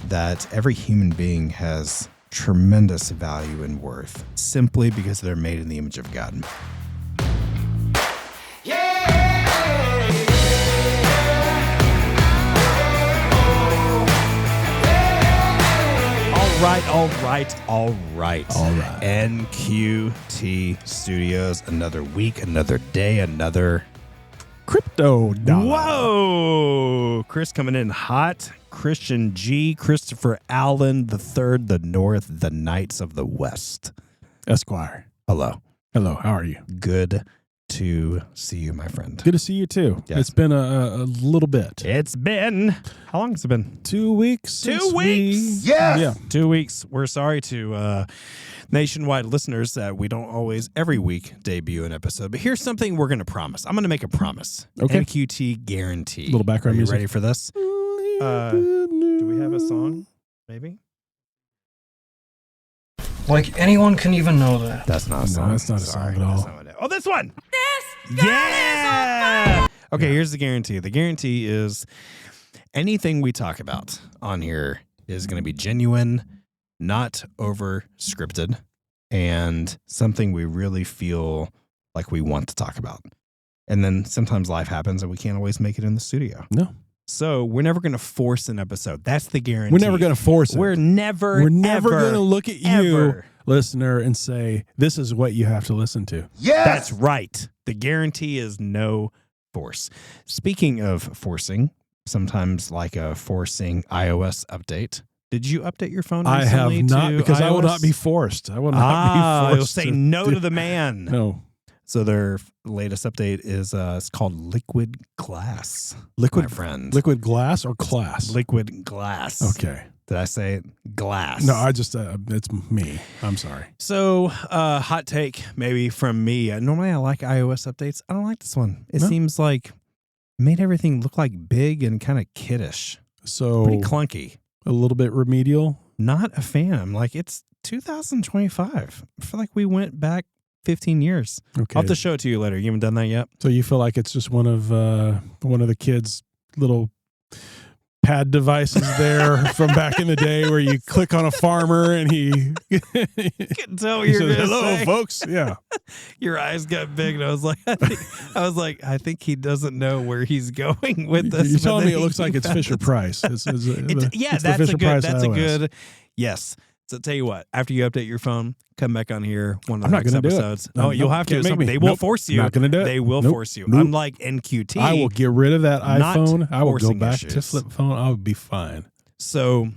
that every human being has tremendous value and worth simply because they're made in the image of God. All right. NQT Studios, another week, another day, another crypto dollar. Whoa! Chris coming in hot. Christian G, Christopher Allen the Third, the North, the Knights of the West. Esquire. Hello. Hello, how are you? Good to see you, my friend. Good to see you, too. Yes. It's been a little bit. It's been, how long has it been? 2 weeks. 2 weeks? Yes! Yeah. 2 weeks. We're sorry to nationwide listeners that we don't always, every week, debut an episode. But here's something we're going to promise. I'm going to make a promise. Okay. NQT guarantee. Little background music. music. Ready for this? Do we have a song? Maybe? Like anyone can even know that. That's not a song. No, that's not a song at all. Oh, this one! Yeah! Okay, here's the guarantee. The guarantee is anything we talk about on here is going to be genuine, not over scripted, and something we really feel like we want to talk about. And then sometimes life happens and we can't always make it in the studio. No. So we're never going to force an episode. That's the guarantee. We're never going to force it. We're never going to look at you, ever, listener, and say, this is what you have to listen to. Yes! That's right. The guarantee is no force. Speaking of forcing, sometimes like a forcing iOS update. Did you update your phone recently? I have not, because iOS? I will not be forced. I will not be forced. You'll say no to the man. No. So their latest update is it's called Liquid Glass. Liquid, my friend. Liquid glass or class? Liquid Glass. Okay. Did I say it? Glass? No, I just, it's me. I'm sorry. So, hot take maybe from me. Normally I like iOS updates. I don't like this one. It seems like made everything look like big and kind of kiddish. So pretty clunky. A little bit remedial. Not a fan. Like, it's 2025. I feel like we went back 15 years. Okay. I'll have to show it to you later. You haven't done that yet? So you feel like it's just one of the kids' little pad devices there from back in the day where you click on a farmer and he can tell you're says, hello, folks. Yeah. Your eyes got big, and I was like, I think he doesn't know where he's going with this. You're telling me it looks like it's Fisher Price. It's that's a good. Yes. So tell you what, after you update your phone, come back on here. One of the next episodes. No, you'll have to. They will force you. Not going to do it. They will force you. Unlike NQT. I will get rid of that iPhone. I will go back issues. to flip phone. I'll be fine. So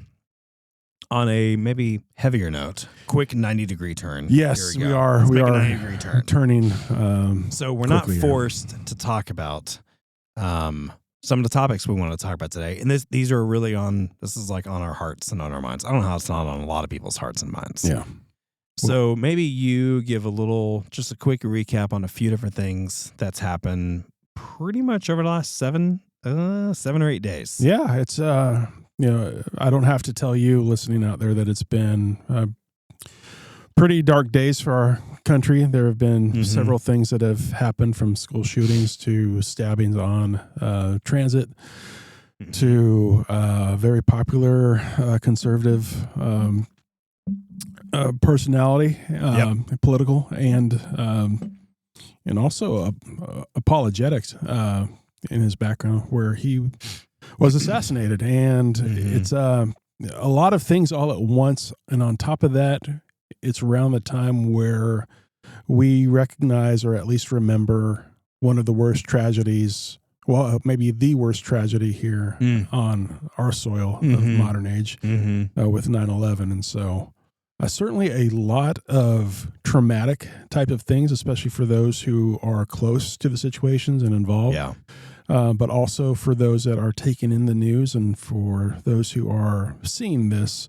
on a maybe heavier note, quick 90-degree turn. Yes, we are. Let's we make are a 90-degree turn. Turning. So we're not forced to talk about some of the topics we want to talk about today. And these are really this is like on our hearts and on our minds. I don't know how it's not on a lot of people's hearts and minds. Yeah. So maybe you give just a quick recap on a few different things that's happened pretty much over the last 7 or 8 days. Yeah. It's, I don't have to tell you listening out there that it's been pretty dark days for our country. There have been several things that have happened, from school shootings to stabbings on transit to very popular conservative personality, political, and also apologetics in his background, where he was assassinated. And it's a lot of things all at once. And on top of that, it's around the time where we recognize, or at least remember, one of the worst tragedies, well, maybe the worst tragedy here on our soil of modern age, with 9/11. And so certainly a lot of traumatic type of things, especially for those who are close to the situations and involved. Yeah. But also for those that are taking in the news, and for those who are seeing this,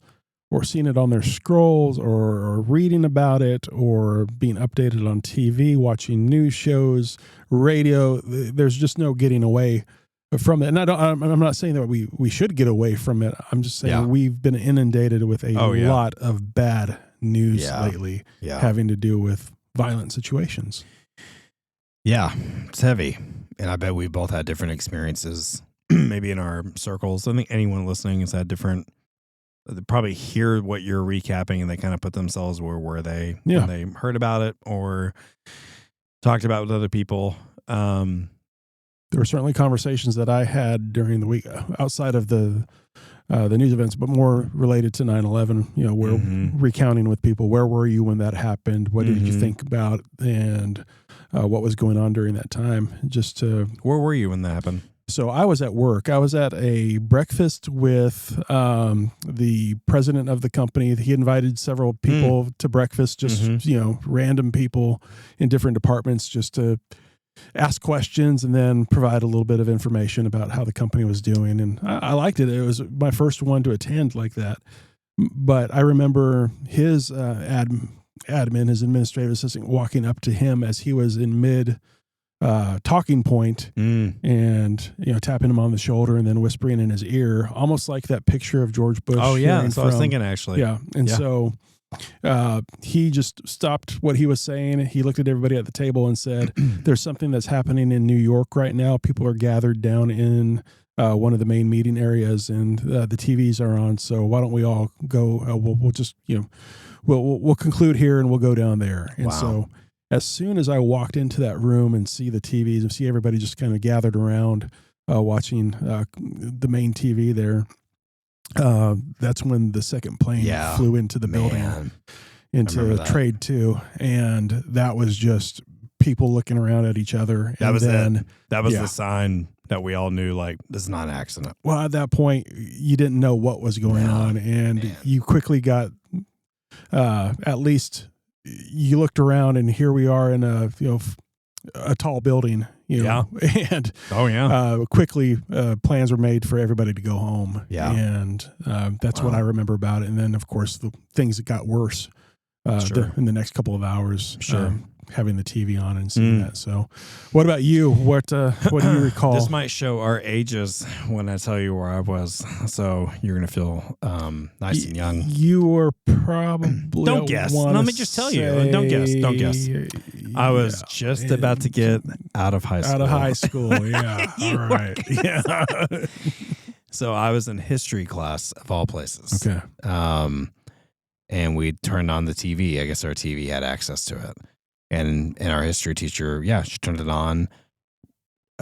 or seeing it on their scrolls, or reading about it, or being updated on TV, watching news shows, radio. There's just no getting away from it. And I'm not saying that we should get away from it. I'm just saying we've been inundated with a lot of bad news lately, having to do with violent situations. Yeah, it's heavy. And I bet we both had different experiences, maybe in our circles. I think anyone listening has had different they probably hear what you're recapping and they kind of put themselves where were they when they heard about it or talked about it with other people. There were certainly conversations that I had during the week outside of the news events, but more related to 9/11, where recounting with people, where were you when that happened? What did you think about and what was going on during that time? Where were you when that happened? So I was at work. I was at a breakfast with the president of the company. He invited several people to breakfast, just, random people in different departments just to ask questions and then provide a little bit of information about how the company was doing. And I liked it. It was my first one to attend like that. But I remember his admin, his administrative assistant, walking up to him as he was in mid talking point and tapping him on the shoulder and then whispering in his ear, almost like that picture of George Bush. Oh yeah, that's what I was thinking actually. Yeah, and so he just stopped what he was saying. He looked at everybody at the table and said, "There's something that's happening in New York right now. People are gathered down in one of the main meeting areas, and the TVs are on. So why don't we all go? We'll just we'll conclude here and we'll go down there." And so as soon as I walked into that room and see the TVs and see everybody just kind of gathered around watching the main TV there, that's when the second plane flew into the building, into Trade 2. And that was just people looking around at each other. That was the sign that we all knew, like, this is not an accident. Well, at that point, you didn't know what was going on. And you quickly got, at least you looked around and here we are in a tall building, and quickly plans were made for everybody to go home. And that's what I remember about it. And then of course the things that got worse in the next couple of hours, having the TV on and seeing that. So what about you? What do you recall? This might show our ages when I tell you where I was. So you're going to feel nice and young. You were probably... Don't guess. Let me just tell you. Don't guess. I was just about to get out of high school. Out of high school, yeah. All right. Yeah. So I was in history class of all places. Okay. And we turned on the TV. I guess our TV had access to it. And our history teacher, she turned it on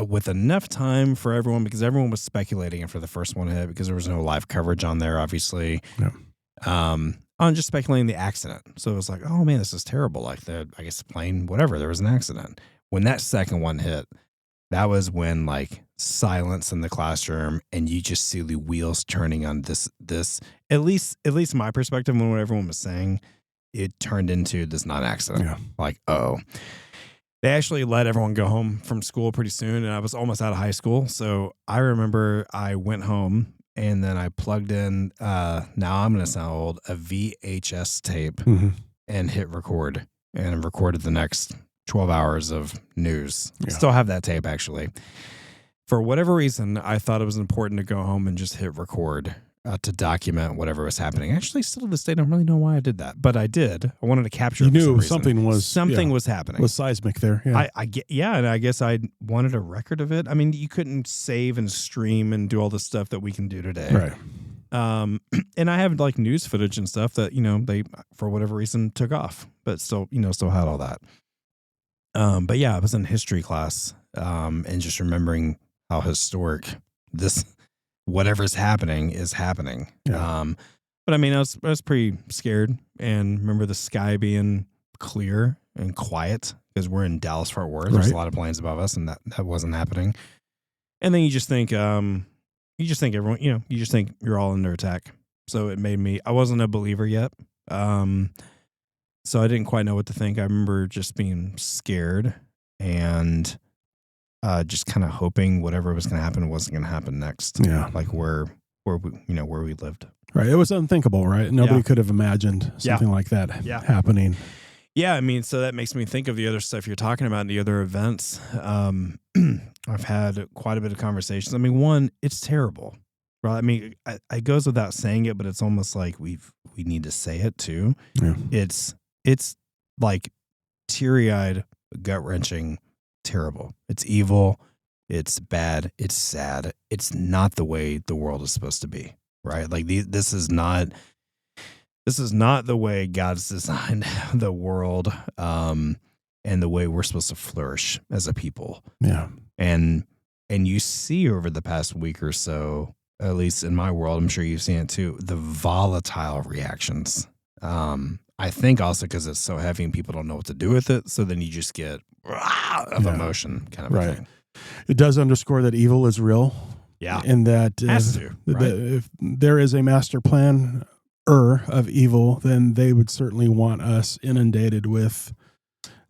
with enough time for everyone, because everyone was speculating after the first one hit, because there was no live coverage on there, obviously. Yeah. On just speculating the accident. So it was like, oh man, this is terrible. Like the plane, whatever, there was an accident. When that second one hit, that was when like silence in the classroom and you just see the wheels turning on this, at least my perspective, when what everyone was saying, it turned into this not accident. Yeah. Like, they actually let everyone go home from school pretty soon, and I was almost out of high school. So I remember I went home and then I plugged in, now I'm going to sound old, a VHS tape and hit record, and recorded the next 12 hours of news. Yeah. Still have that tape, actually. For whatever reason, I thought it was important to go home and just hit record to document whatever was happening. Actually, still to this day, I don't really know why I did that, but I did. I wanted to capture it. You knew something was happening. Was seismic there. Yeah. And I guess I wanted a record of it. I mean, you couldn't save and stream and do all the stuff that we can do today. Right. And I have like news footage and stuff that, they, for whatever reason, took off, but still had all that. But yeah, I was in history class, and just remembering how historic this, whatever's happening is happening. Yeah. But I mean, I was pretty scared, and remember the sky being clear and quiet because we're in Dallas, Fort Worth. Right. There's a lot of planes above us, and that wasn't happening. And then you just think everyone, you just think you're all under attack. So it made me, I wasn't a believer yet. So I didn't quite know what to think. I remember just being scared and just kind of hoping whatever was going to happen wasn't going to happen next. Yeah. Like where we lived. Right. It was unthinkable, right? Nobody could have imagined something like that happening. Yeah. I mean, so that makes me think of the other stuff you're talking about, the other events. I've had quite a bit of conversations. I mean, one, it's terrible. Right? I mean, it goes without saying it, but it's almost like we need to say it too. Yeah. It's like teary-eyed, gut-wrenching, terrible. It's evil. It's bad. It's sad. It's not the way the world is supposed to be. right? Like this is not the way God's designed the world, and the way we're supposed to flourish as a people. Yeah. And you see over the past week or so, at least in my world, I'm sure you've seen it too, the volatile reactions. I think also because it's so heavy and people don't know what to do with it. So then you just get of emotion kind of a thing. It does underscore that evil is real. Yeah. And that if there is a master plan of evil, then they would certainly want us inundated with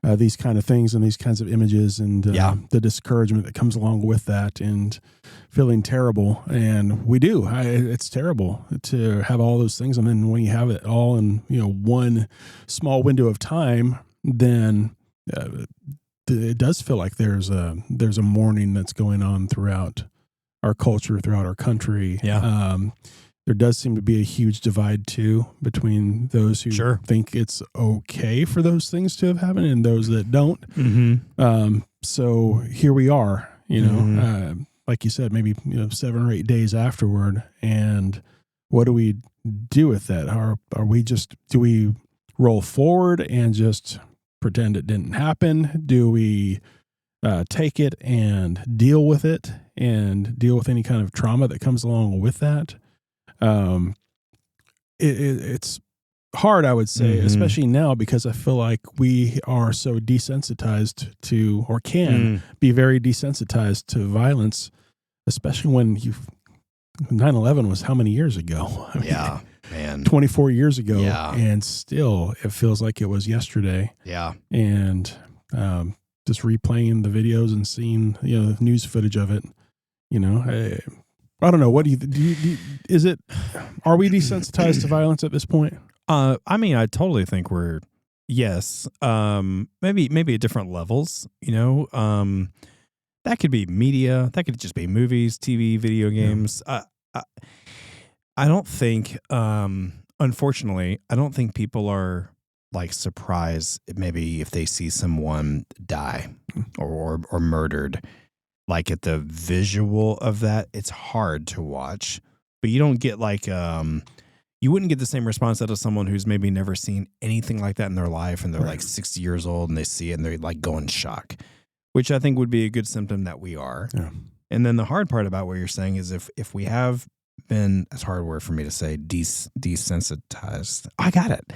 these kind of things and these kinds of images and the discouragement that comes along with that and feeling terrible. And we do. It's terrible to have all those things. And then when you have it all in one small window of time, then it does feel like there's a mourning that's going on throughout our culture, throughout our country. Yeah. There does seem to be a huge divide too between those who think it's okay for those things to have happened and those that don't. Mm-hmm. So here we are, like you said, maybe 7 or 8 days afterward, and what do we do with that? Do we roll forward and just pretend it didn't happen? Do we take it and deal with it and deal with any kind of trauma that comes along with that? It's hard, I would say, especially now, because I feel like we are so desensitized to, or can be very desensitized to violence, especially when 9/11 was how many years ago? I mean, man, 24 years ago, and still it feels like it was yesterday. Yeah, and just replaying the videos and seeing the news footage of it, I don't know. What do you are we desensitized to violence at this point? I mean, I totally think we're, yes. Maybe at different levels, that could be media. That could just be movies, TV, video games. I don't think, unfortunately, I don't think people are like surprised maybe if they see someone die or murdered. Like at the visual of that, it's hard to watch, but you don't get like, you wouldn't get the same response out of someone who's maybe never seen anything like that in their life. And they're like 60 years old and they see it and they're like go in shock, which I think would be a good symptom that we are. Yeah. And then the hard part about what you're saying is if we have been, it's a hard word for me to say, desensitized. I got it.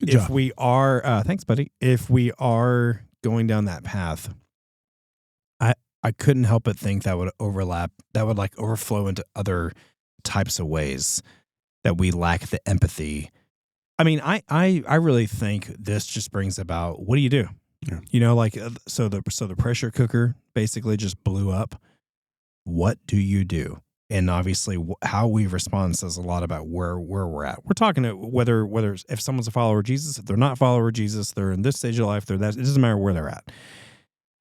Good if job. We are, thanks buddy. If we are going down that path, I couldn't help but think that would overlap, that would like overflow into other types of ways that we lack the empathy. I mean, I really think this just brings about, what do you do? Yeah. Like, so the pressure cooker basically just blew up. What do you do? And obviously how we respond says a lot about where we're at. We're talking to whether if someone's a follower of Jesus, if they're not a follower of Jesus, they're in this stage of life, they're that, it doesn't matter where they're at.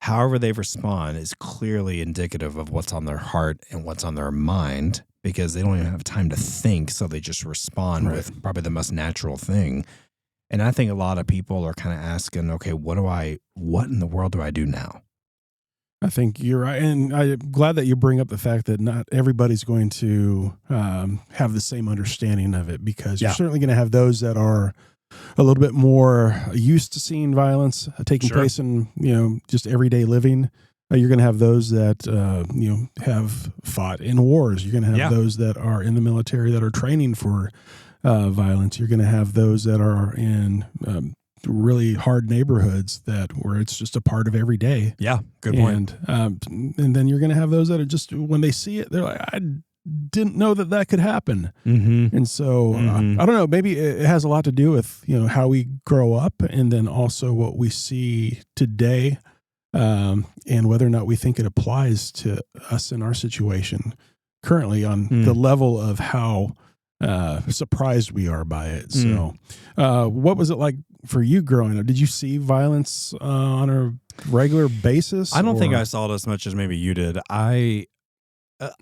However they respond is clearly indicative of what's on their heart and what's on their mind, because they don't even have time to think, so they just respond with probably the most natural thing. And I think a lot of people are kind of asking, okay, what in the world do I do now? I think you're right. And I'm glad that you bring up the fact that not everybody's going to have the same understanding of it, because you're certainly going to have those that are a little bit more used to seeing violence taking place in, just everyday living. You're going to have those that, have fought in wars. You're going to have those that are in the military that are training for violence. You're going to have those that are in really hard neighborhoods where it's just a part of every day. Yeah, good point. And then you're going to have those that are just, when they see it, they're like, I didn't know that could happen. Mm-hmm. And so I don't know, maybe it has a lot to do with, how we grow up, and then also what we see today, and whether or not we think it applies to us in our situation currently on the level of how surprised we are by it. So what was it like for you growing up? Did you see violence on a regular basis? I don't think I saw it as much as maybe you did. I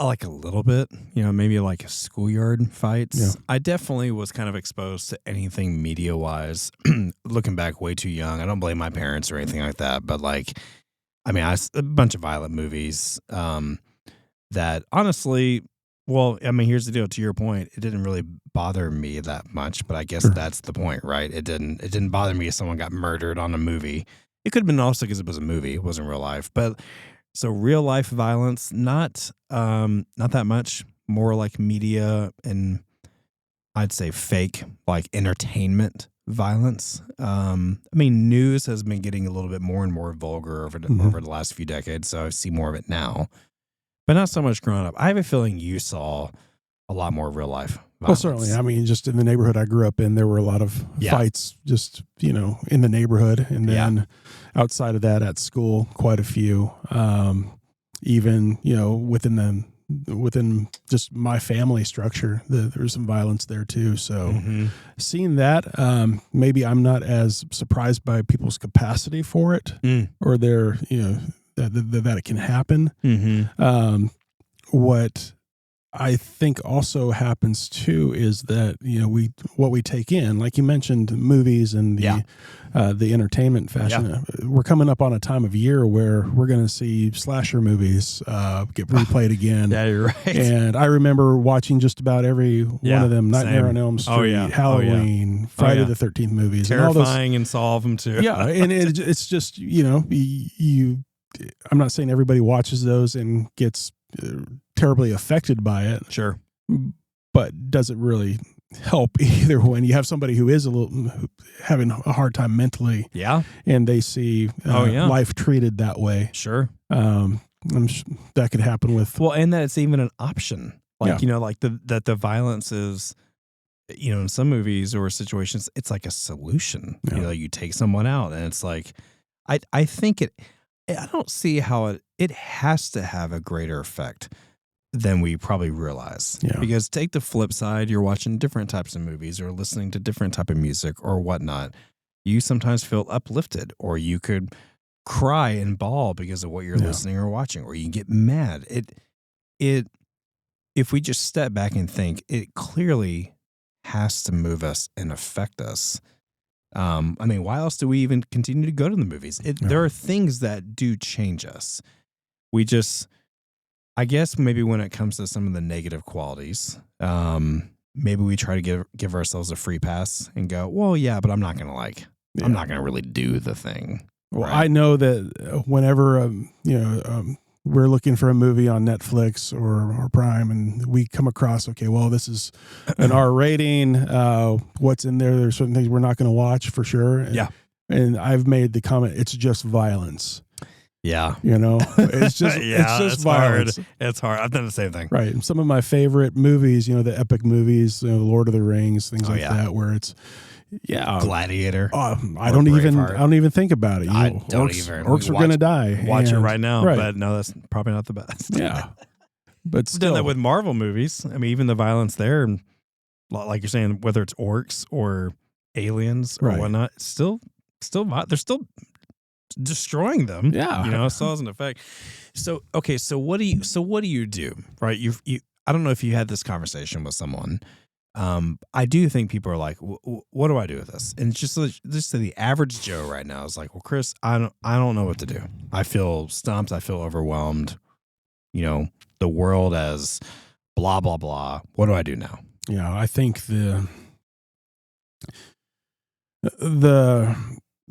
like a little bit, maybe like schoolyard fights. Yeah. I definitely was kind of exposed to anything media-wise. Looking back, way too young. I don't blame my parents or anything like that, but a bunch of violent movies that honestly Well, I mean, here's the deal. To your point, it didn't really bother me that much, but I guess Sure. that's the point, right? It didn't bother me if someone got murdered on a movie. It could have been also because it was a movie, it wasn't real life. But so real life violence, not that much. More like media and I'd say fake, like entertainment violence. I mean, news has been getting a little bit more and more vulgar over the last few decades, so I see more of it now. But not so much growing up. I have a feeling you saw a lot more real life violence. Well, certainly. I mean, just in the neighborhood I grew up in, there were a lot of fights just, in the neighborhood. And then outside of that at school, quite a few. Even, within just my family structure, there was some violence there too. So seeing that, maybe I'm not as surprised by people's capacity for it or their, that it can happen. What I think also happens too is that what we take in, like you mentioned, movies and the entertainment fashion. We're coming up on a time of year where we're going to see slasher movies get replayed again. Yeah, you're right. And I remember watching just about every one of them: Nightmare on Elm Street, Halloween, Friday the 13th movies, terrifying, and all of them too. Yeah, and it's just I'm not saying everybody watches those and gets terribly affected by it. Sure. But does it really help either when you have somebody who is having a hard time mentally? Yeah. And they see life treated that way. Sure. That could happen with. Well, and that it's even an option. Like, that the violence is, in some movies or situations, it's like a solution. Yeah. You take someone out and it's like, I think I don't see how it has to have a greater effect than we probably realize. Yeah. Because take the flip side, you're watching different types of movies or listening to different type of music or whatnot. You sometimes feel uplifted, or you could cry and bawl because of what you're listening or watching, or you get mad. If we just step back and think, it clearly has to move us and affect us. I mean, why else do we even continue to go to the movies? There are things that do change us. We just, I guess maybe when it comes to some of the negative qualities, maybe we try to give ourselves a free pass and go, well, yeah, but I'm not going to I'm not going to really do the thing. Well, right? I know that whenever, we're looking for a movie on Netflix or Prime, and we come across, this is an R rating. What's in there? There's certain things we're not going to watch for sure. And I've made the comment, it's just violence. Yeah. It's just it's violence. Hard. It's hard. I've done the same thing. Right. And some of my favorite movies, the epic movies, Lord of the Rings, things like that, where it's, Gladiator. I don't even think about it. I don't even. Orcs are going to die. Watch it right now, but no, that's probably not the best. Yeah, but still, done that with Marvel movies. I mean, even the violence there, like you're saying, whether it's orcs or aliens or whatnot, it's still, they're still destroying them. Yeah, it still has an effect. So okay, so what do you do? Right, you. I don't know if you had this conversation with someone. I do think people are like, what do I do with this? And just the average Joe right now is like, well, Chris, I don't know what to do. I feel stumped. I feel overwhelmed. The world as blah, blah, blah. What do I do now? Yeah, I think the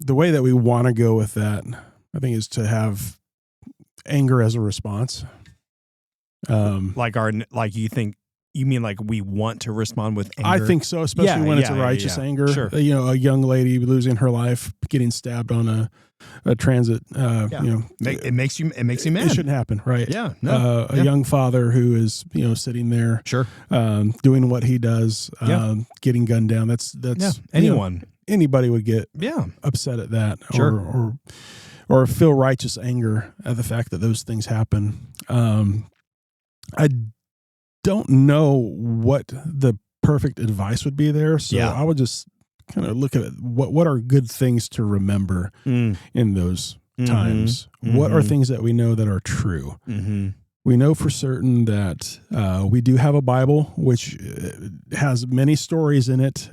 way that we want to go with that, I think, is to have anger as a response. You mean like we want to respond with anger? I think so, especially when it's a righteous anger. Sure. A young lady losing her life, getting stabbed on a transit. It makes you mad. It shouldn't happen, right? Yeah. A young father who is sitting there, doing what he does, getting gunned down. That's anybody would get upset at that, or feel righteous anger at the fact that those things happen. I don't know what the perfect advice would be there, so I would just kind of look at what are good things to remember in those times. What are things that we know that are true? We know for certain that we do have a Bible which has many stories in it,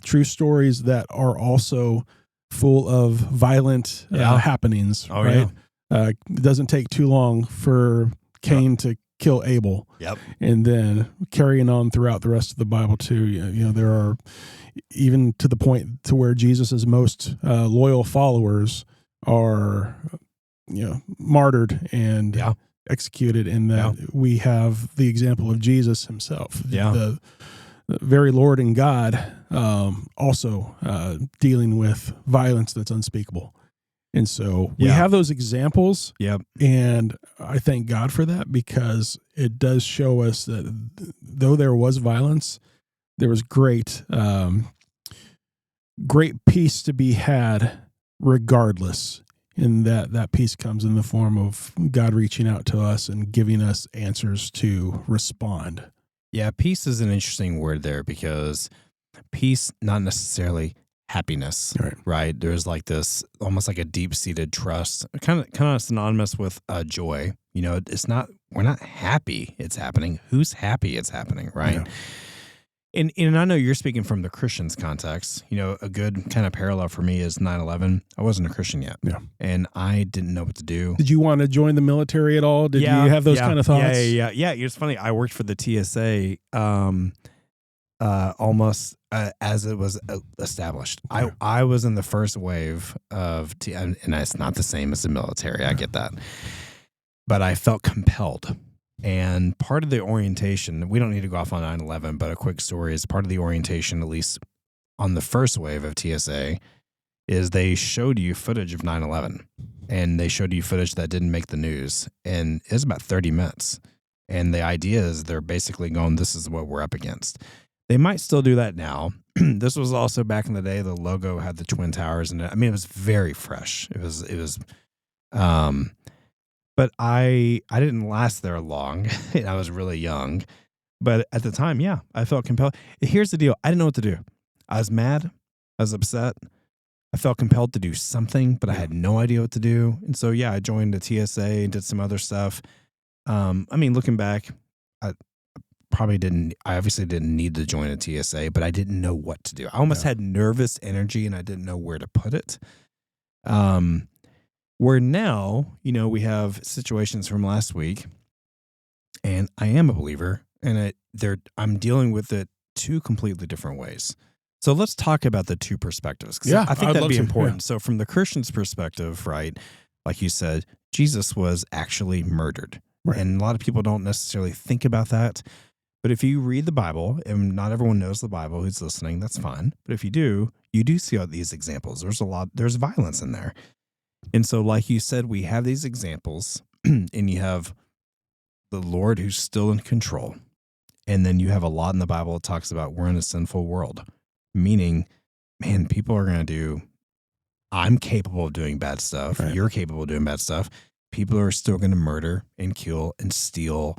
true stories that are also full of violent happenings. It doesn't take too long for Cain to kill Abel. Yep. And then carrying on throughout the rest of the Bible too, there are even to the point to where Jesus's most loyal followers are, martyred and executed. In that we have the example of Jesus himself, the very Lord and God, also dealing with violence that's unspeakable. And so we have those examples. Yep. And I thank God for that, because it does show us that though there was violence, there was great peace to be had regardless. And that peace comes in the form of God reaching out to us and giving us answers to respond. Yeah, peace is an interesting word there, because peace, not necessarily happiness, right? There's like this, almost like a deep-seated trust, kind of synonymous with joy. It's not, we're not happy it's happening. Who's happy it's happening, right? Yeah. And I know you're speaking from the Christian's context. A good kind of parallel for me is 9/11. I wasn't a Christian yet. Yeah. And I didn't know what to do. Did you want to join the military at all? Did you have those kind of thoughts? Yeah. It's funny. I worked for the TSA almost as it was established. I was in the first wave of and it's not the same as the military. I get that. But I felt compelled. And part of the orientation, we don't need to go off on 9/11, but a quick story is part of the orientation, at least on the first wave of TSA, is they showed you footage of 9/11. And they showed you footage that didn't make the news. And it was about 30 minutes. And the idea is they're basically going, this is what we're up against. They might still do that now. This was also back in the day. The logo had the Twin Towers, and it was very fresh. It was. But I didn't last there long. I was really young, but at the time, I felt compelled. Here's the deal: I didn't know what to do. I was mad. I was upset. I felt compelled to do something, but I had no idea what to do. And so, I joined the TSA and did some other stuff. Looking back, I obviously didn't need to join a TSA, but I didn't know what to do. I almost had nervous energy, and I didn't know where to put it. Where now, we have situations from last week, and I am a believer, and I'm dealing with it two completely different ways. So let's talk about the two perspectives. I think that'd be important. Yeah. So from the Christian's perspective, right, like you said, Jesus was actually murdered. Right. And a lot of people don't necessarily think about that. But if you read the Bible, and not everyone knows the Bible who's listening, that's fine. But if you do see all these examples. There's violence in there. And so, like you said, we have these examples, and you have the Lord who's still in control. And then you have a lot in the Bible that talks about we're in a sinful world, meaning, man, people are going to I'm capable of doing bad stuff. Right. You're capable of doing bad stuff. People are still going to murder and kill and steal.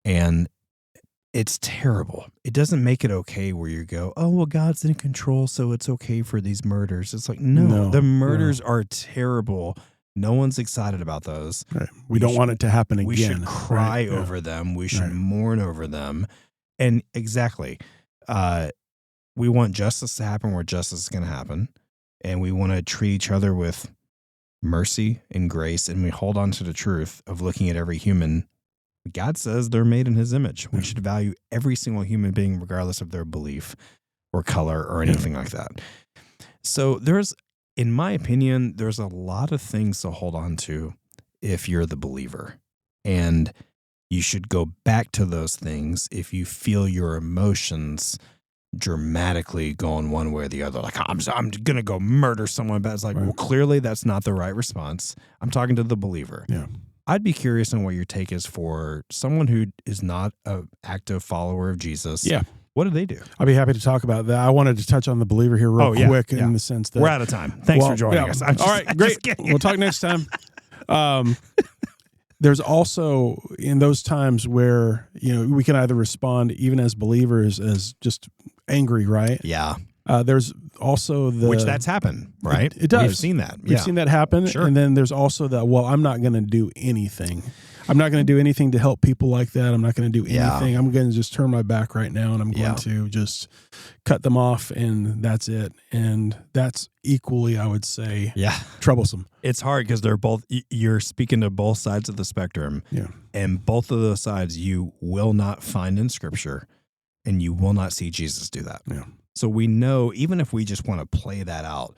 And it's terrible. It doesn't make it okay where you go, oh, well, God's in control, so it's okay for these murders. It's like, no, the murders are terrible. No one's excited about those. Right. We don't want it to happen again. We should cry over them. We should mourn over them. And exactly, we want justice to happen where justice is going to happen. And we want to treat each other with mercy and grace. And we hold on to the truth of looking at every human. God says they're made in his image. We should value every single human being, regardless of their belief or color or anything like that. So in my opinion, there's a lot of things to hold on to if you're the believer. And you should go back to those things if you feel your emotions dramatically going one way or the other. Like, I'm going to go murder someone. But it's like, well, clearly that's not the right response. I'm talking to the believer. Yeah. I'd be curious on what your take is for someone who is not an active follower of Jesus. Yeah. What do they do? I'd be happy to talk about that. I wanted to touch on the believer here real quick in the sense that we're out of time. Thanks for joining us. All right, great. We'll talk next time. There's also in those times where, we can either respond even as believers as just angry, right? Yeah. There's also which that's happened, right? It does. We've seen that. We've seen that happen. Sure. And then there's also that, well, I'm not going to do anything. I'm not going to do anything to help people like that. I'm not going to do anything. I'm going to just turn my back right now, and I'm going to just cut them off, and that's it. And that's equally, I would say, troublesome. It's hard because you're speaking to both sides of the spectrum. Yeah. And both of those sides you will not find in Scripture, and you will not see Jesus do that. Yeah. So we know, even if we just want to play that out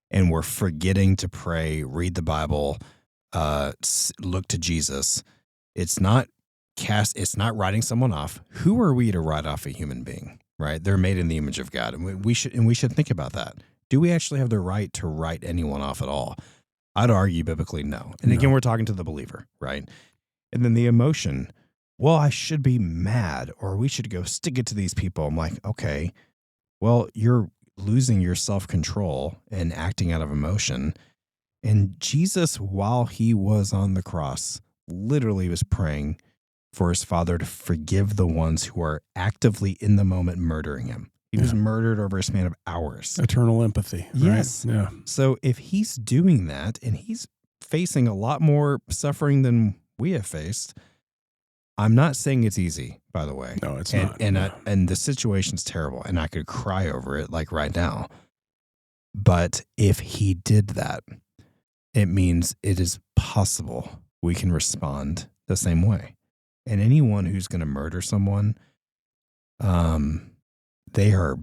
and we're forgetting to pray, read the Bible, look to Jesus, it's not writing someone off. Who are we to write off a human being, right? They're made in the image of God. And we should think about that. Do we actually have the right to write anyone off at all? I'd argue biblically no. And again, we're talking to the believer, right? And then the emotion, well, I should be mad, or we should go stick it to these people. I'm like, okay, well, you're losing your self-control and acting out of emotion. And Jesus, while he was on the cross, literally was praying for his Father to forgive the ones who are actively in the moment murdering him. He was murdered over a span of hours. Eternal empathy. Right? Yes. Yeah. So if he's doing that and he's facing a lot more suffering than we have faced, I'm not saying it's easy, by the way. No, it's not. And the situation's terrible, and I could cry over it like right now. But if he did that, it means it is possible we can respond the same way. And anyone who's going to murder someone, they're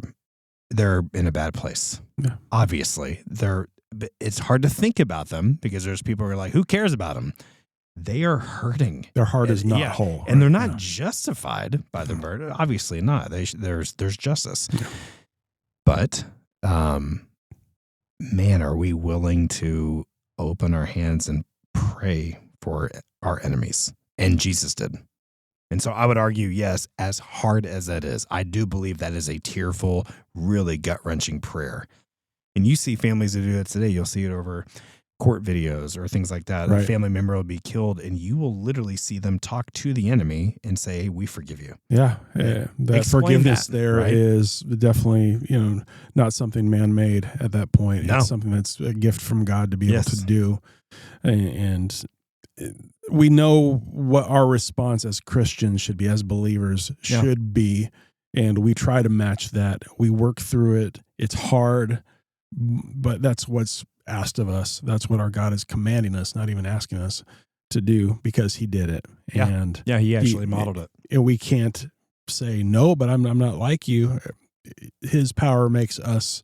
in a bad place. Yeah. Obviously, it's hard to think about them because there's people who are like, who cares about them? They are hurting. Their heart is not whole. And they're not justified by the murder. Obviously not. There's justice. Yeah. But, man, are we willing to open our hands and pray for our enemies? And Jesus did. And so I would argue, yes, as hard as that is, I do believe that is a tearful, really gut-wrenching prayer. And you see families that do that today. You'll see it over court videos or things like that. Right. A family member will be killed, and you will literally see them talk to the enemy and say, hey, we forgive you. Yeah. That Explain forgiveness that, there right? is definitely, not something man-made at that point. No. It's something that's a gift from God to be able to do. And we know what our response as Christians should be, as believers should be. And we try to match that. We work through it. It's hard, but that's what's asked of us. That's what our God is commanding us, not even asking us to do, because he did it. Yeah. And he actually modeled it. And we can't say, no, but I'm not like you. His power makes us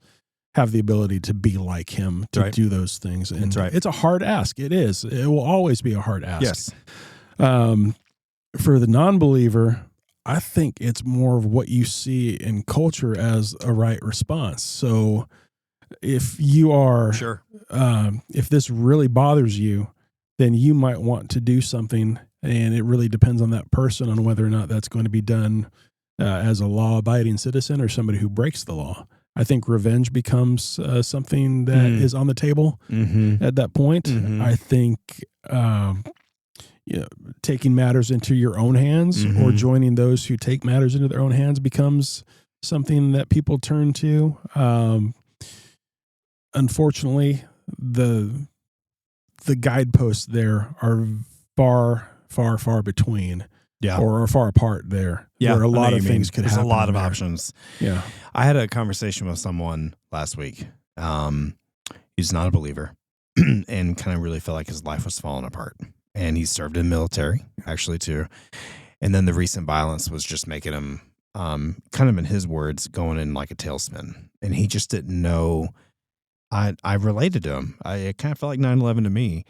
have the ability to be like him, to do those things. And That's right. It's a hard ask. It is. It will always be a hard ask. Yes. For the non-believer, I think it's more of what you see in culture as a right response. So if you are, if this really bothers you, then you might want to do something, and it really depends on that person on whether or not that's going to be done as a law-abiding citizen or somebody who breaks the law. I think revenge becomes something that is on the table at that point. I think taking matters into your own hands or joining those who take matters into their own hands becomes something that people turn to. Unfortunately, the guideposts there are far between. Yeah. Or are far apart there. Yeah. Where a lot of things could happen. There's a lot of options. Yeah. I had a conversation with someone last week. He's not a believer and kind of really felt like his life was falling apart. And he served in the military, actually, too. And then the recent violence was just making him, kind of in his words, going in like a tailspin. And he just didn't know. I related to him. It kind of felt like 9/11 to me.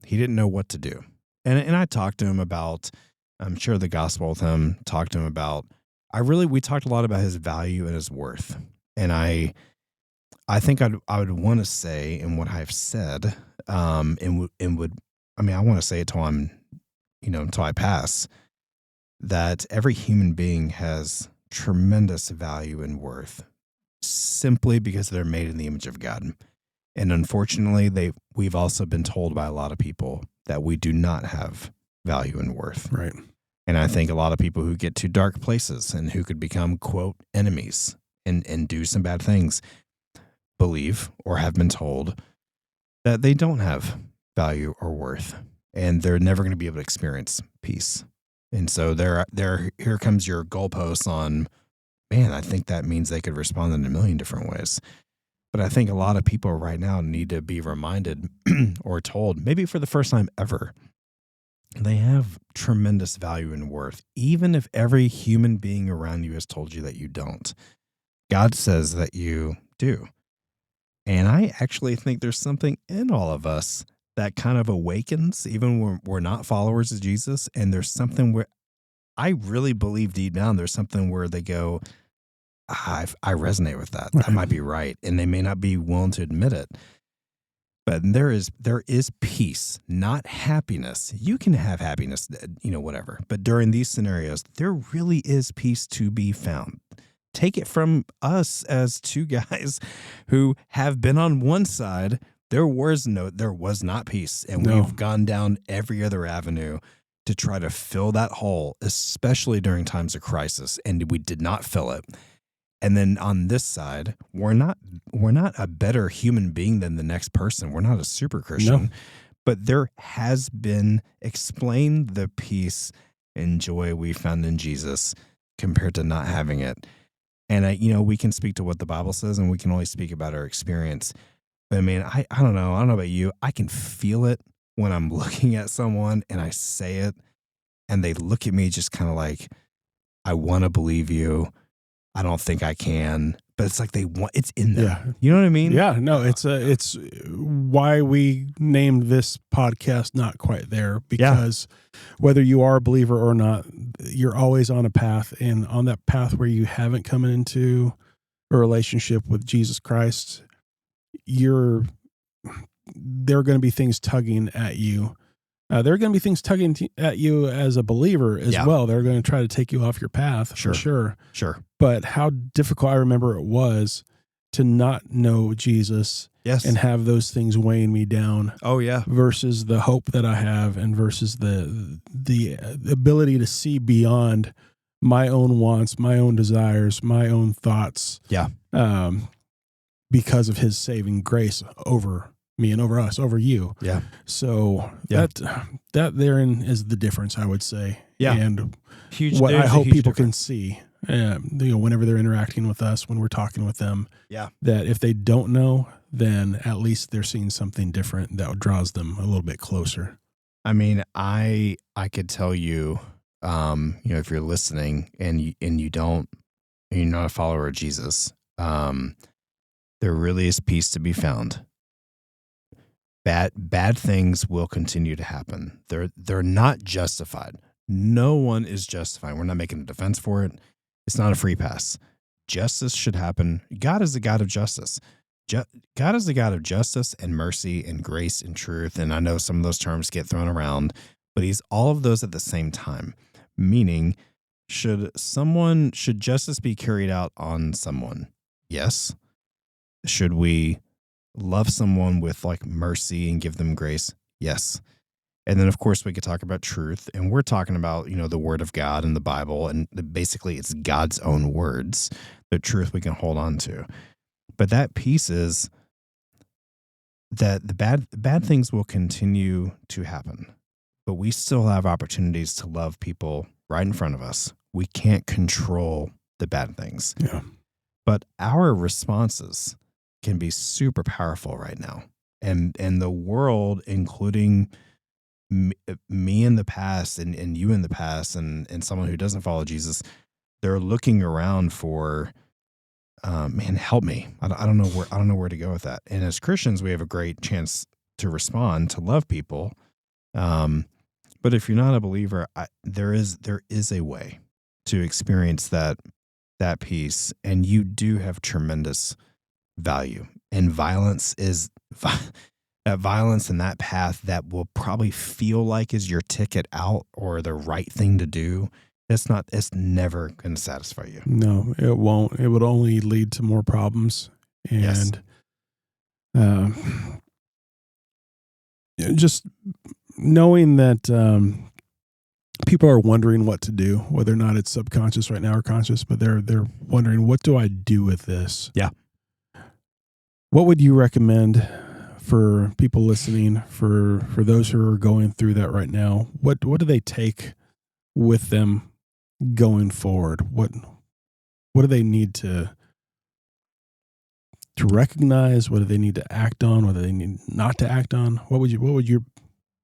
He didn't know what to do. And I talked to him about, share the gospel with him, talked to him about, we talked a lot about his value and his worth. And I think I would want to say, in what I've said, I want to say it until I pass, that every human being has tremendous value and worth simply because they're made in the image of God. And unfortunately, we've also been told by a lot of people that we do not have value and worth. Right. And I think a lot of people who get to dark places and who could become, quote, enemies and do some bad things believe or have been told that they don't have value or worth, and they're never going to be able to experience peace. And so here comes your goalposts on, man, I think that means they could respond in a million different ways. But I think a lot of people right now need to be reminded or told, maybe for the first time ever, they have tremendous value and worth, even if every human being around you has told you that you don't. God says that you do. And I actually think there's something in all of us that kind of awakens, even when we're not followers of Jesus. And there's something where I really believe deep down, there's something where they go, I resonate with that. That might be right. And they may not be willing to admit it. But there is peace, not happiness. You can have happiness, whatever. But during these scenarios, there really is peace to be found. Take it from us as two guys who have been on one side. There was not peace. And we've gone down every other avenue to try to fill that hole, especially during times of crisis. And we did not fill it. And then on this side, we're not a better human being than the next person. We're not a super Christian. No. But there has been explained the peace and joy we found in Jesus compared to not having it. And we can speak to what the Bible says, and we can only speak about our experience. But I mean, I don't know. I don't know about you. I can feel it when I'm looking at someone and I say it, and they look at me just kind of like, I want to believe you. I don't think I can, but it's like it's in them. Yeah. You know what I mean? Yeah, no, it's why we named this podcast Not Quite There, because whether you are a believer or not, you're always on a path, and on that path where you haven't come into a relationship with Jesus Christ, there are going to be things tugging at you. There are going to be things tugging at you as a believer as well. They're going to try to take you off your path, for sure. Sure. But how difficult I remember it was to not know Jesus and have those things weighing me down. Oh, yeah. Versus the hope that I have, and versus the ability to see beyond my own wants, my own desires, my own thoughts. Yeah. Because of his saving grace over me and over us, over you. Yeah. So that therein is the difference, I would say. Yeah. And huge, what I hope people can see, whenever they're interacting with us, when we're talking with them, that if they don't know, then at least they're seeing something different that draws them a little bit closer. I mean, I could tell you, if you're listening and you're not a follower of Jesus, there really is peace to be found. Bad things will continue to happen. They're not justified. No one is justified. We're not making a defense for it. It's not a free pass. Justice should happen. God is the God of justice. God is the God of justice and mercy and grace and truth. And I know some of those terms get thrown around, but he's all of those at the same time. Meaning, should justice be carried out on someone? Yes. Should we love someone with like mercy and give them grace? Yes. And then of course we could talk about truth, and we're talking about, the word of God and the Bible, and basically it's God's own words, the truth we can hold on to. But that piece is that the bad things will continue to happen, but we still have opportunities to love people right in front of us. We can't control the bad things. Yeah. But our responses can be super powerful right now. And the world, including me in the past and you in the past and someone who doesn't follow Jesus, they're looking around for, man, help me. I don't know where to go with that. And as Christians, we have a great chance to respond, to love people. But if you're not a believer, there is a way to experience that peace, and you do have tremendous value. And violence is that violence and that path that will probably feel like is your ticket out or the right thing to do. It's never going to satisfy you. No, it won't. It would only lead to more problems. And just knowing that people are wondering what to do, whether or not it's subconscious right now or conscious, but they're wondering, what do I do with this? Yeah. What would you recommend for people listening, for those who are going through that right now? What do they take with them going forward? What do they need to recognize? What do they need to act on? What do they need not to act on? What would your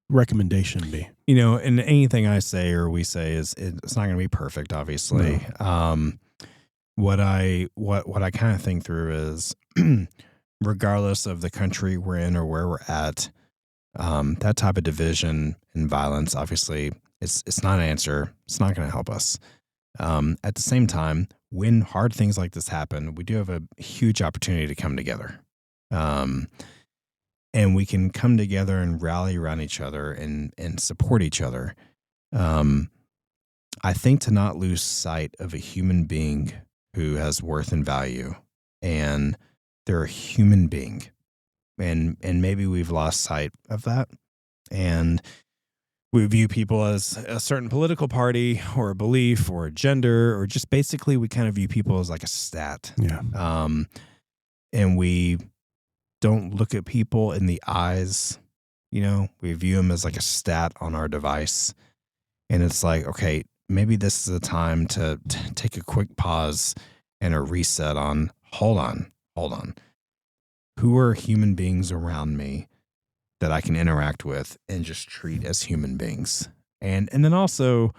recommendation be? And anything I say or we say it's not going to be perfect, obviously. No. What I kind of think through is, regardless of the country we're in or where we're at, that type of division and violence, obviously, it's not an answer. It's not going to help us. At the same time, when hard things like this happen, we do have a huge opportunity to come together. And we can come together and rally around each other and support each other. I think to not lose sight of a human being who has worth and value, and they're a human being, and maybe we've lost sight of that, and we view people as a certain political party or a belief or a gender, or just basically we kind of view people as like a stat. Yeah. And we don't look at people in the eyes. We view them as like a stat on our device. And it's like, okay, maybe this is a time to take a quick pause and a reset on, hold on. Who are human beings around me that I can interact with and just treat as human beings? And then also,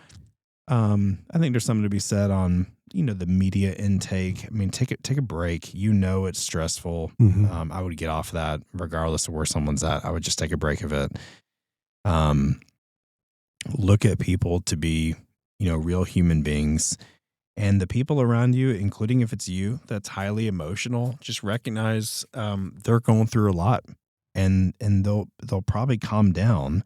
I think there's something to be said on, the media intake. I mean, take a break. It's stressful. Mm-hmm. I would get off that regardless of where someone's at. I would just take a break of it. Look at people to be, real human beings, and the people around you, including if it's you that's highly emotional, just recognize they're going through a lot, and they'll probably calm down.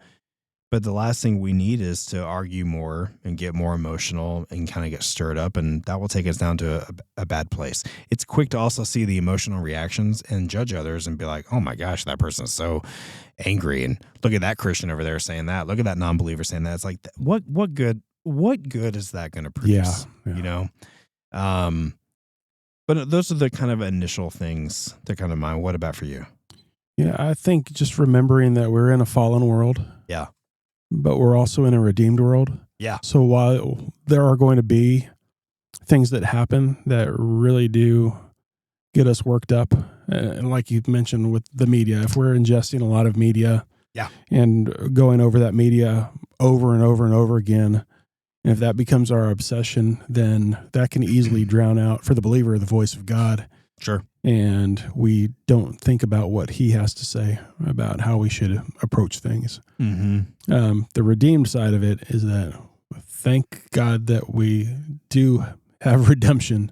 But the last thing we need is to argue more and get more emotional and kind of get stirred up, and that will take us down to a bad place. It's quick to also see the emotional reactions and judge others and be like, oh my gosh, that person is so angry, and look at that Christian over there saying that. Look at that non-believer saying that. It's like, what good is that going to produce? Yeah. But those are the kind of initial things that come to mind. What about for you? Yeah, I think just remembering that we're in a fallen world. Yeah. But we're also in a redeemed world. Yeah. So while there are going to be things that happen that really do get us worked up, and like you mentioned with the media, if we're ingesting a lot of media, and going over that media over and over and over again, and if that becomes our obsession, then that can easily drown out, for the believer, the voice of God. Sure. And we don't think about what he has to say about how we should approach things. Mm-hmm. The redeemed side of it is that thank God that we do have redemption,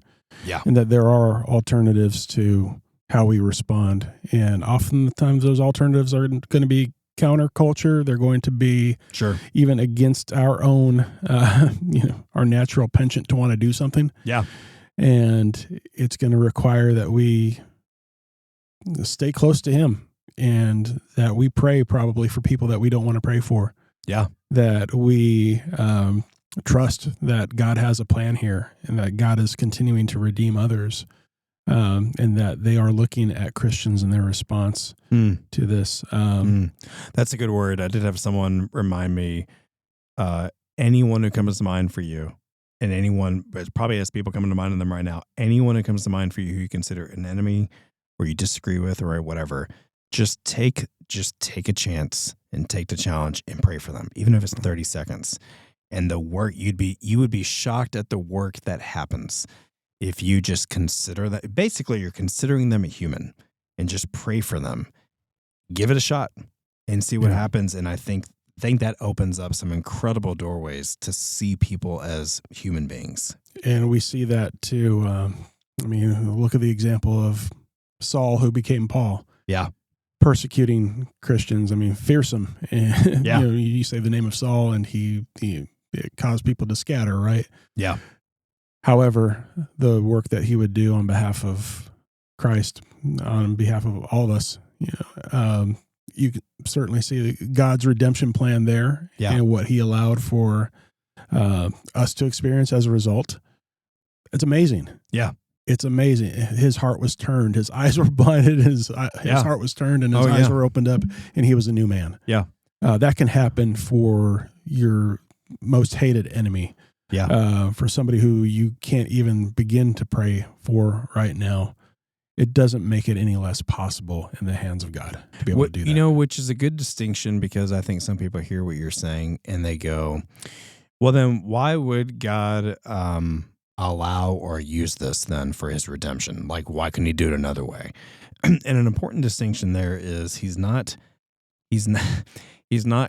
and that there are alternatives to how we respond. And oftentimes those alternatives are going to be counterculture. They're going to be even against our own, our natural penchant to want to do something. Yeah. And it's going to require that we stay close to him, and that we pray probably for people that we don't want to pray for. Yeah. That we trust that God has a plan here, and that God is continuing to redeem others, and that they are looking at Christians and their response to this. That's a good word. I did have someone remind me, anyone who comes to mind for you, and anyone, probably has people coming to mind in them right now, anyone who comes to mind for you who you consider an enemy or you disagree with or whatever, just take a chance and take the challenge and pray for them, even if it's 30 seconds. And the work, you would be shocked at the work that happens if you just consider that. Basically, you're considering them a human and just pray for them. Give it a shot and see what happens. And I think that opens up some incredible doorways to see people as human beings. And we see that too. Look at the example of Saul, who became Paul. Yeah. Persecuting Christians. Fearsome. And, you say the name of Saul and he caused people to scatter, right? Yeah. However, the work that he would do on behalf of Christ, on behalf of all of us, you can certainly see God's redemption plan there, and what he allowed for us to experience as a result. It's amazing. Yeah. It's amazing. His heart was turned. His eyes were blinded. His heart was turned, and his eyes were opened up, and he was a new man. Yeah. That can happen for your most hated enemy. Yeah. For somebody who you can't even begin to pray for right now. it doesn't make it any less possible in the hands of God to be able to do that. You know, which is a good distinction, because I think some people hear what you're saying and they go, well, then why would God allow or use this then for his redemption? Like, why couldn't he do it another way? And an important distinction there is he's not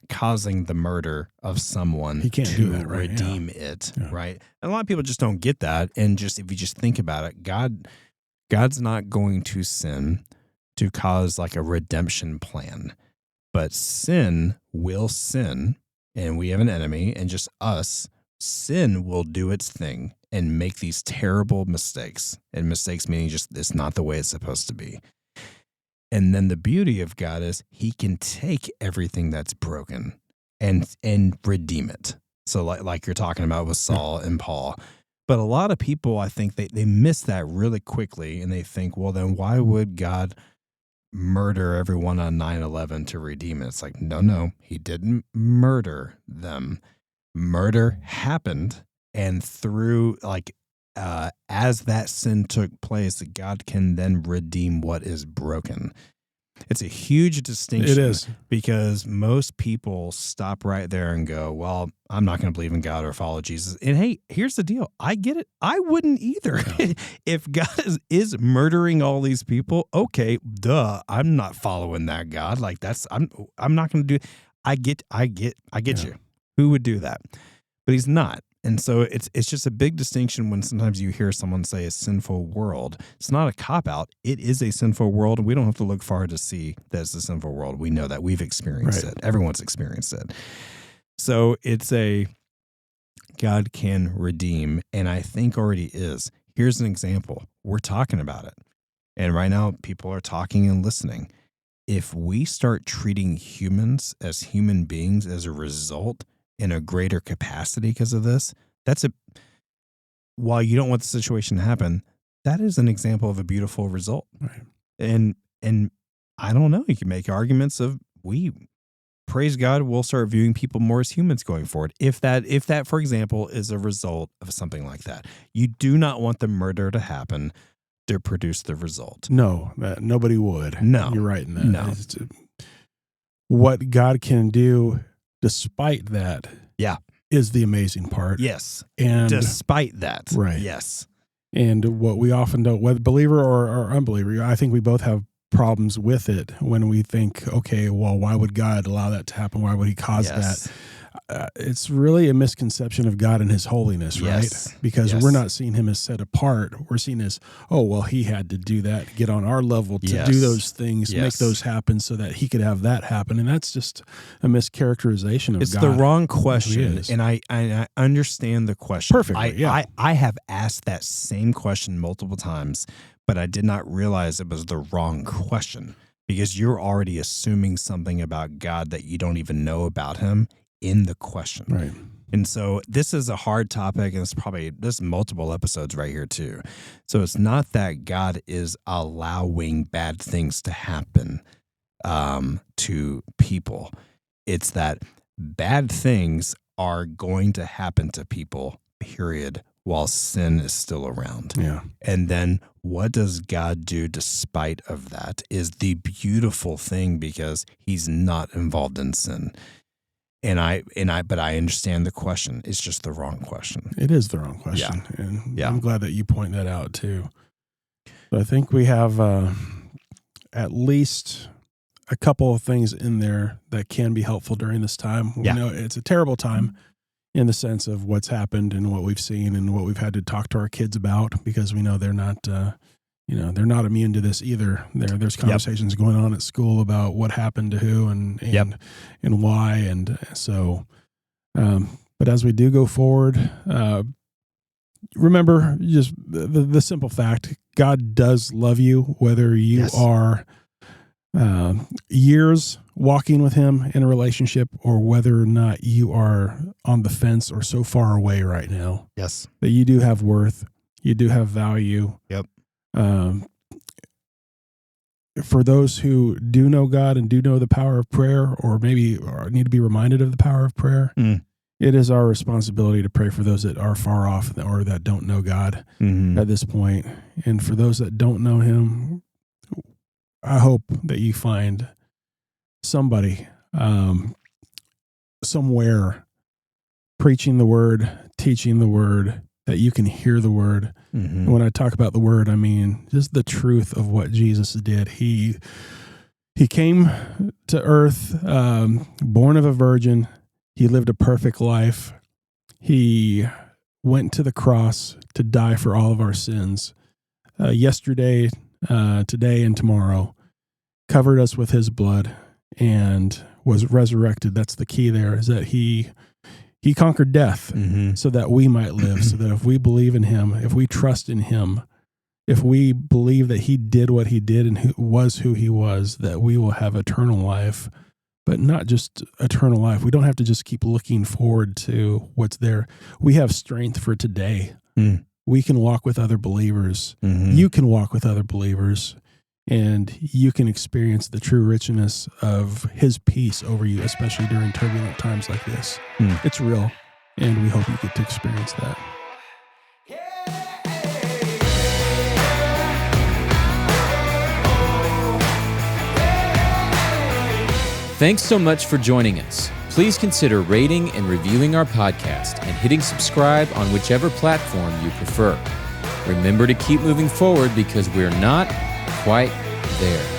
causing the murder of someone He can't to do that, right? redeem it, Yeah. right? And a lot of people just don't get that. And just if you just think about it, God's not going to sin to cause like a redemption plan, but sin will sin, and we have an enemy, and just us, sin will do its thing and make these terrible mistakes. And mistakes meaning just it's not the way it's supposed to be. And then the beauty of God is he can take everything that's broken and redeem it. So like you're talking about with Saul and Paul. But a lot of people, I think they miss that really quickly, and they think, well, then why would God murder everyone on 9/11 to redeem it? It's like, no, he didn't murder them. Murder happened, and through as that sin took place, God can then redeem what is broken. It's a huge distinction. It is. Because most people stop right there and go, well, I'm not going to believe in God or follow Jesus. And hey, here's the deal. I get it. I wouldn't either. No. If God is murdering all these people, okay, duh, I'm not following that God. Like I'm not going to do. I get you. Who would do that? But he's not. And so it's just a big distinction when sometimes you hear someone say a sinful world. It's not a cop-out. It is a sinful world. We don't have to look far to see that it's a sinful world. We know that. We've experienced it. Everyone's experienced it. So it's God can redeem, and I think already is. Here's an example. We're talking about it. And right now, people are talking and listening. If we start treating humans as human beings as a result in a greater capacity because of this, while you don't want the situation to happen, that is an example of a beautiful result. Right. And I don't know, you can make arguments of praise God, we'll start viewing people more as humans going forward. If that, for example, is a result of something like that. You do not want the murder to happen to produce the result. No, nobody would. No. You're right in that. No. What God can do despite that is the amazing part. Yes. And despite that. Right. Yes. And what we often don't, whether believer or unbeliever, I think we both have problems with it when we think, okay, well, why would God allow that to happen? Why would he cause that? It's really a misconception of God and his holiness, right? Because we're not seeing him as set apart. We're seeing as, oh, well, he had to do that, get on our level to do those things, make those happen so that he could have that happen. And that's just a mischaracterization of God. It's the wrong question. And I understand the question. Perfectly, I have asked that same question multiple times, but I did not realize it was the wrong question, because you're already assuming something about God that you don't even know about him in the question. Right. And so this is a hard topic, and there's multiple episodes right here too. So it's not that God is allowing bad things to happen to people. It's that bad things are going to happen to people, period, while sin is still around. Yeah. And then what does God do despite of that is the beautiful thing, because he's not involved in sin. But I understand the question. It's just the wrong question. It is the wrong question. Yeah. And I'm glad that you point that out too. So I think we have at least a couple of things in there that can be helpful during this time. We know it's a terrible time in the sense of what's happened and what we've seen and what we've had to talk to our kids about, because we know they're not they're not immune to this either. There's conversations going on at school about what happened to who and why. And so, but as we do go forward, remember just the simple fact, God does love you, whether you are years walking with him in a relationship or whether or not you are on the fence or so far away right now. Yes. That you do have worth, you do have value. Yep. For those who do know God and do know the power of prayer, or maybe need to be reminded of the power of prayer, it is our responsibility to pray for those that are far off or that don't know God at this point. And for those that don't know him, I hope that you find somebody somewhere preaching the word, teaching the word, that you can hear the word. Mm-hmm. And when I talk about the word, I mean just the truth of what Jesus did. He came to earth, born of a virgin. He lived a perfect life. He went to the cross to die for all of our sins. Yesterday, today, and tomorrow, covered us with his blood and was resurrected. That's the key there, is that he conquered death so that we might live, so that if we believe in him, if we trust in him, if we believe that he did what he did and was who he was, that we will have eternal life. But not just eternal life. We don't have to just keep looking forward to what's there. We have strength for today. We can walk with other believers. You can walk with other believers, and you can experience the true richness of his peace over you, especially during turbulent times like this. It's real, and we hope you get to experience that. Thanks so much for joining us. Please consider rating and reviewing our podcast and hitting subscribe on whichever platform you prefer. Remember to keep moving forward because we're not quite there.